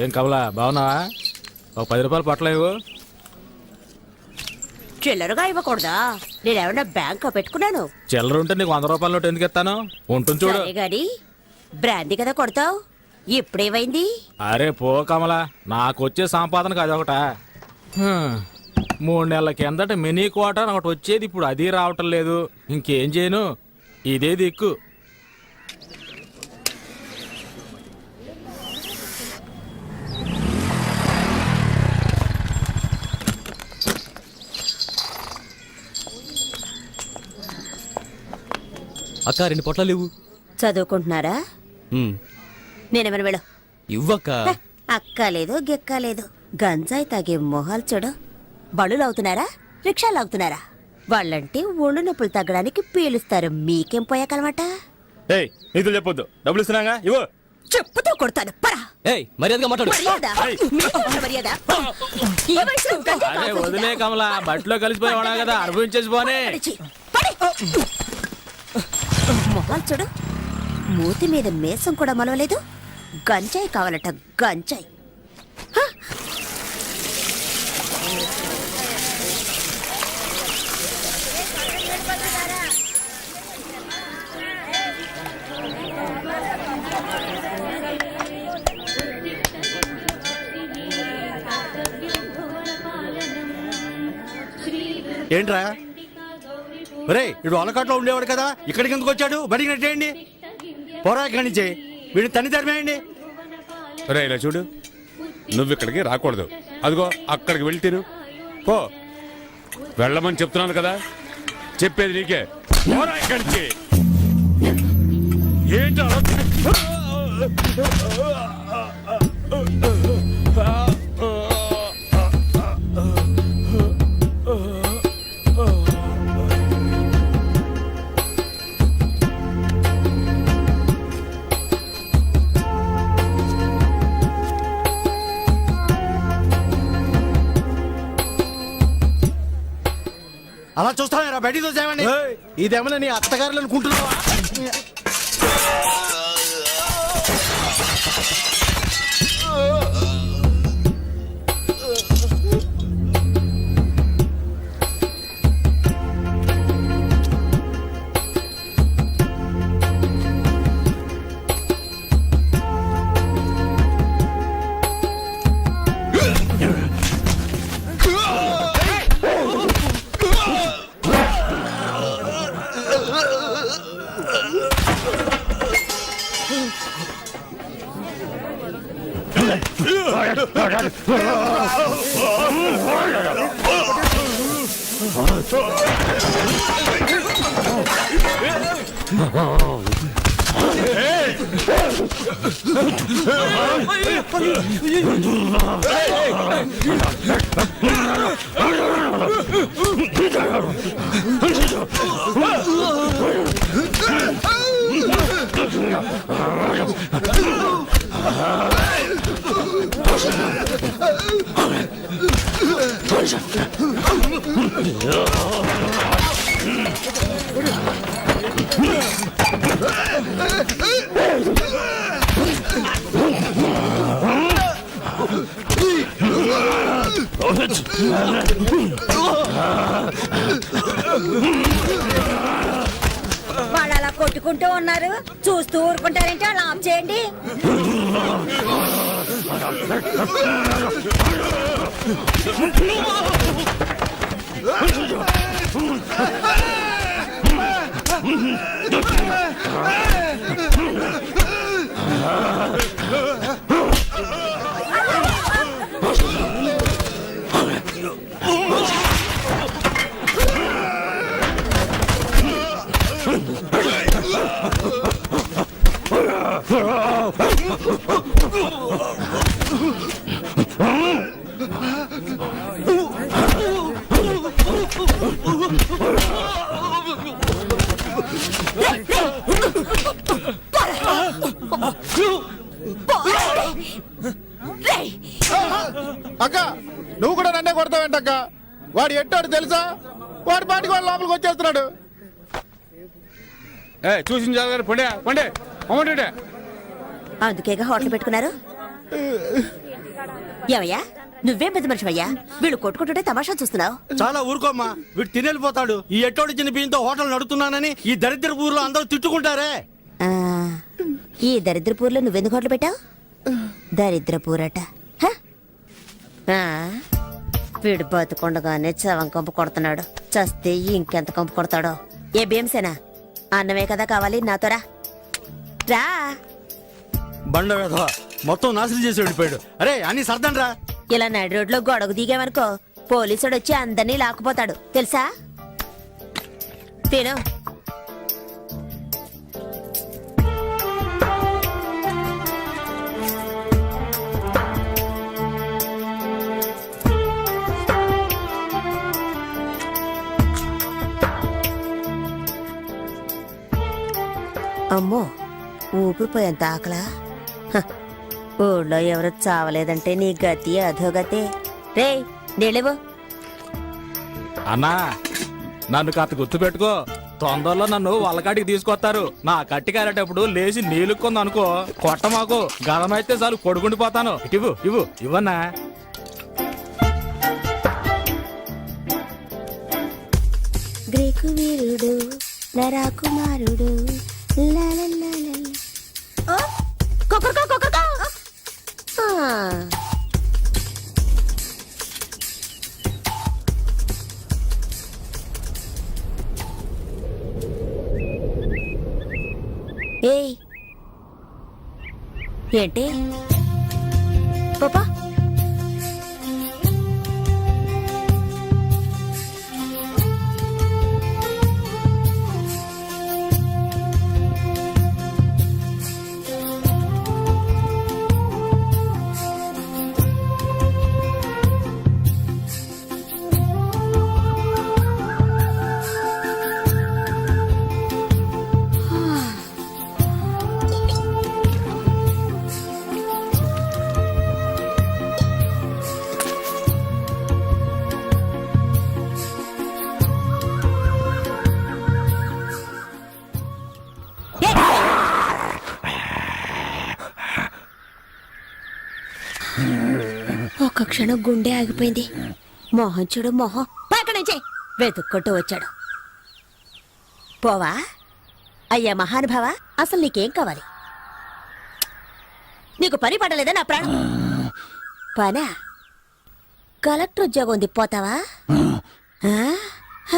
ఏం కమలా బాగున్నావా? ఒక 10 రూపాయలు పట్టలేవు. చిల్లరగా ఇవ్వకూడదా? నేనేమన్నా బ్యాంక్ పెట్టుకున్నాను? చిల్లర ఉంటే నీకు 100 రూపాయల నోటు ఎందుకు ఇస్తాను? ఉంటుంది చూడు. గాని బ్రాందీ కదా కొడతావు, ఇప్పుడేమైంది? అరే పో కమలా, నాకు వచ్చే సంపాదనకు అదొకట. 3 నెలల కిందట మినీ క్వార్టర్ ఒకటి వచ్చేది, ఇప్పుడు అది రావటం లేదు. ఇంకేం చేయను, ఇదే దిక్కు. అక్క 2 పొట్లాలు ఇవ్వు. చదువుకుంటున్నారా? నేనేమన్నా వెళ్ళు. ఇవ్వక్క. అక్కలేదు గిక్కలేదు, గంజాయి తాగే మొహాలు చూడు. బళ్ళు అవుతున్నారా, రిక్షాలు అవుతున్నారా? వాళ్ళంటే ఒళ్ళు నొప్పులు తగ్గడానికి పీలుస్తారు, మీకేం పోయాకలమాట? నీతో చెప్పొద్దు, డబ్బులు ఇస్తున్నాగా ఇవ్వు. చెప్పుతో కొడతాను పరా. మర్యాదగా మాట్లాడు. మర్యాద అరే వదిలే కమలా, బట్టలో కలిసిపోయి కదా, అనుభవించేసి పోనే. మొహాలు చూడు, మూతి మీద మేసం కూడా మలవలేదు. గంజాయి కావాలట, గంజాయి. ఏంట్రా ఒరే, ఇడు అలకాట్లో ఉండేవాడు కదా, ఇక్కడికి ఎందుకు వచ్చాడు? బడికి నెట్టేయండి, పోరా ఇక్కడి నుంచి. వీడిని తన్ని తరిమేయండి. రే ఇలా చూడు, నువ్వు ఇక్కడికి రాకూడదు. అదిగో అక్కడికి వెళ్ళి తిను పో. వెళ్ళమని చెప్తున్నాను కదా, చెప్పేది నీకే. పోరా ఇక్కడి నుంచి. ఏంటి అలా చూస్తారా? బయటికి వచ్చామండి. ఇదేమన్నా నీ అత్తగారులు అనుకుంటున్నావా? వాళ్ళు అలా కొట్టుకుంటూ ఉన్నారు, చూస్తూ ఊరుకుంటారంటే అలా ఆఫ్ చేయండి. అక్క నువ్వు కూడా నన్నే కొడతావేంటక్క? వాడు ఎట్టాడు తెలుసా? వాడి పాటికి వాడు లోపలికి వచ్చేస్తున్నాడు. చూసిన పండే పండే అందుకేగా హోటల్ పెట్టుకున్నారు. ఏమయ్యా నువ్వేం పెద్ద మనిషివయ్యా వీళ్ళు కొట్టుకుంటుంటే తమాషా చూస్తున్నావు. చాలా ఊరుకోమ్మా, వీడు తినేళ్ళిపోతాడు. ఈ ఎట్టోడిచ్చిన బియ్యంతో హోటల్ నడుపుతున్నానని ఈ దరిద్ర ఊర్లో అందరూ తిట్టుకుంటారే. ఆ, ఈ దరిద్రపూర్లో నువ్వెందుకు హోటల్ పెట్టావు? దరిద్రపూరట. హ? ఆ, వీడు బతుకుండగానే చవం కంపు కొడుతున్నాడు. చస్తే ఇంకెంత కంపు కొడతాడో. ఏ భీమసేనా అన్నమే కదా కావాలి, నాతో రా. రా. బండ వేధవ మొత్తం నాశనం చేసి వెళ్ళిపోయాడు. అరే అన్ని సర్దండ్రా. ఇలా నడి రోడ్లో గొడవ దిగామనుకో పోలీసుడు వచ్చి అందరినీ లాక్కుపోతాడు తెలుసా. తిను. అమ్మో ఊపిరిపోయేంత ఆకలా. హ, ఊళ్ళో ఎవరు చావలేదంటే నీ గతి అధోగతే. రే నీళ్ళేవో. అన్నా నన్ను కాస్త గుర్తు పెట్టుకో, తొందరలో నన్ను వాళ్ళకాటికి తీసుకొస్తారు. నా కట్టి కారేటప్పుడు లేచి నీళ్ళుకుంది అనుకో కొట్ట మాకు గదమైతే చాలు కొడుకుండిపోతాను. ఇవ్వు ఇవ్వు ఇవ్వన్నా. గ్రీకు వీరుడు నరాకుమారుడు లాలలాలల. ఓ, కొక్కరకా, కొక్కరకా. ఆ. ఏయ్ ఏంటి పాపా? ఒక్క క్షణం గుండె ఆగిపోయింది. మొహం చూడు మొహం. పక్కన నుంచి వెతుక్కుంటూ వచ్చాడు. పోవా అయ్యా మహానుభావ, అసలు నీకేం కావాలి? నీకు పని పడలేదా నా ప్రాణం? పనా? కలెక్టర్ ఉద్యోగం ఉంది, పోతావా? ఆ?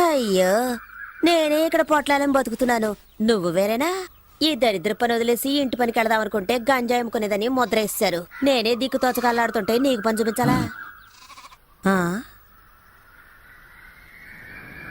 అయ్యో నేనే ఇక్కడ పొట్లాలని బతుకుతున్నాను, నువ్వు వేరేనా? ఈ దరిద్ర పని వదిలేసి ఇంటి పనికి వెళదాం అనుకుంటే గంజాయి అమ్ముకునేదని ముద్ర వేస్తారు. నేనే దిక్కు తోచగలాడుతుంటే నీకు పని చూపించాలా? ఆ?